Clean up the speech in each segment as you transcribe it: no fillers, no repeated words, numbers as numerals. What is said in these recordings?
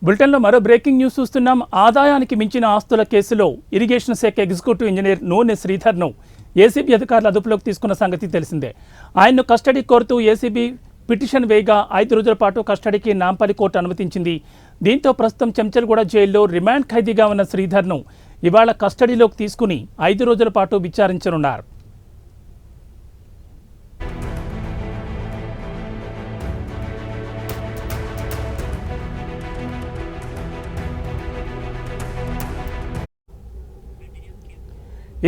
బులెటిన్లో మరో breaking news చూస్తున్నాం. ఆదాయానికి మించిన ఆస్తుల కేసులో ఇరిగేషన్ శాఖ ఎగ్జిక్యూటివ్ ఇంజనీర్ నూనె శ్రీధర్ను ఏసీబీ అధికారులు అదుపులోకి తీసుకున్న సంగతి తెలిసిందే. ఆయన్ను కస్టడీ కోరుతూ ఏసీబీ పిటిషన్ వేయగా 5 రోజుల పాటు కస్టడీకి నాంపల్లి కోర్టు అనుమతించింది. దీంతో ప్రస్తుతం చెంచల్గూడ జైల్లో రిమాండ్ ఖైదీగా ఉన్న శ్రీధర్ను ఇవాళ కస్టడీలోకి తీసుకుని 5 రోజుల పాటు విచారించనున్నారు.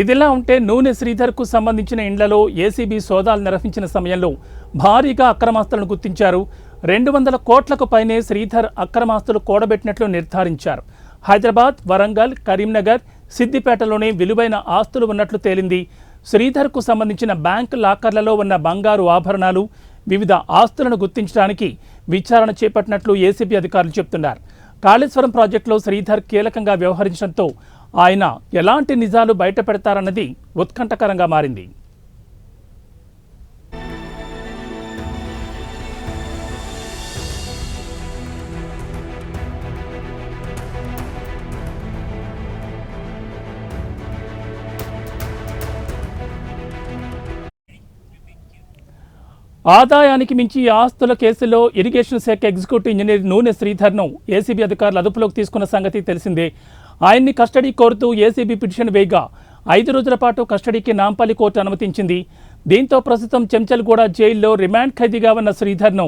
ఇదిలా ఉంటే నూనె శ్రీధర్కు సంబంధించిన ఇండ్లలో ఏసీబీ సోదాలు నిర్వహించిన సమయంలో భారీగా అక్రమాస్తులను గుర్తించారు. 200 కోట్లకు పైనే శ్రీధర్ అక్రమాస్తులు కూడబెట్టినట్లు నిర్ధారించారు. హైదరాబాద్, వరంగల్, కరీంనగర్, సిద్దిపేటలోనే విలువైన ఆస్తులు ఉన్నట్లు తేలింది. శ్రీధర్కు సంబంధించిన బ్యాంకు లాకర్లలో ఉన్న బంగారు ఆభరణాలు, వివిధ ఆస్తులను గుర్తించడానికి విచారణ చేపట్టినట్లు ఏసీబీ అధికారులు చెబుతున్నారు. కాళేశ్వరం ప్రాజెక్టులో శ్రీధర్ కీలకంగా వ్యవహరించడంతో ఆయన ఎలాంటి నిజాలు బయట పెడతారన్నది ఉత్కంఠకరంగా మారింది. ఆదాయానికి మించి ఆస్తుల కేసులో ఇరిగేషన్ శాఖ ఎగ్జిక్యూటివ్ ఇంజనీర్ నూనె శ్రీధర్ను ఏసీబీ అధికారులు అదుపులోకి తీసుకున్న సంగతి తెలిసిందే. ఆయన్ని కస్టడీ కోరుతూ ఏసీబీ పిటిషన్ వేయగా 5 రోజుల పాటు కస్టడీకి నాంపల్లి కోర్టు అనుమతించింది. దీంతో ప్రస్తుతం చెంచల్గూడ జైల్లో రిమాండ్ ఖైదీగా ఉన్న శ్రీధర్ను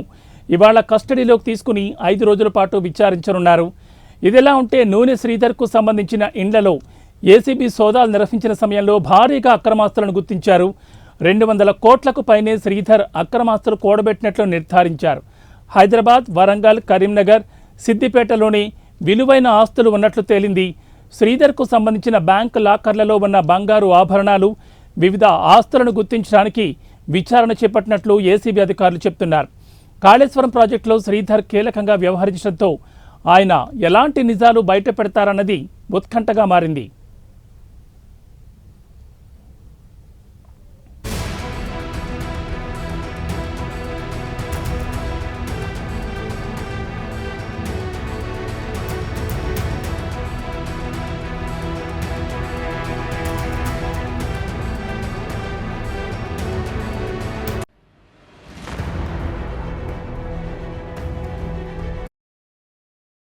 ఇవాళ కస్టడీలోకి తీసుకుని 5 రోజుల పాటు విచారించనున్నారు. ఇదిలా ఉంటే నూనె శ్రీధర్కు సంబంధించిన ఇండ్లలో ఏసీబీ సోదాలు నిర్వహించిన సమయంలో భారీగా అక్రమాస్తులను గుర్తించారు. 200 కోట్లకు పైనే శ్రీధర్ అక్రమాస్తులు కూడబెట్టినట్లు నిర్ధారించారు. హైదరాబాద్, వరంగల్, కరీంనగర్, సిద్దిపేటలోని విలువైన ఆస్తులు ఉన్నట్లు తేలింది. శ్రీధర్కు సంబంధించిన బ్యాంకు లాకర్లలో ఉన్న బంగారు ఆభరణాలు, వివిధ ఆస్తులను గుర్తించడానికి విచారణ చేపట్టినట్లు ఏసీబీ అధికారులు చెబుతున్నారు. కాళేశ్వరం ప్రాజెక్టులో శ్రీధర్ కీలకంగా వ్యవహరించడంతో ఆయన ఎలాంటి నిజాలు బయట పెడతారన్నది ఉత్కంఠగా మారింది.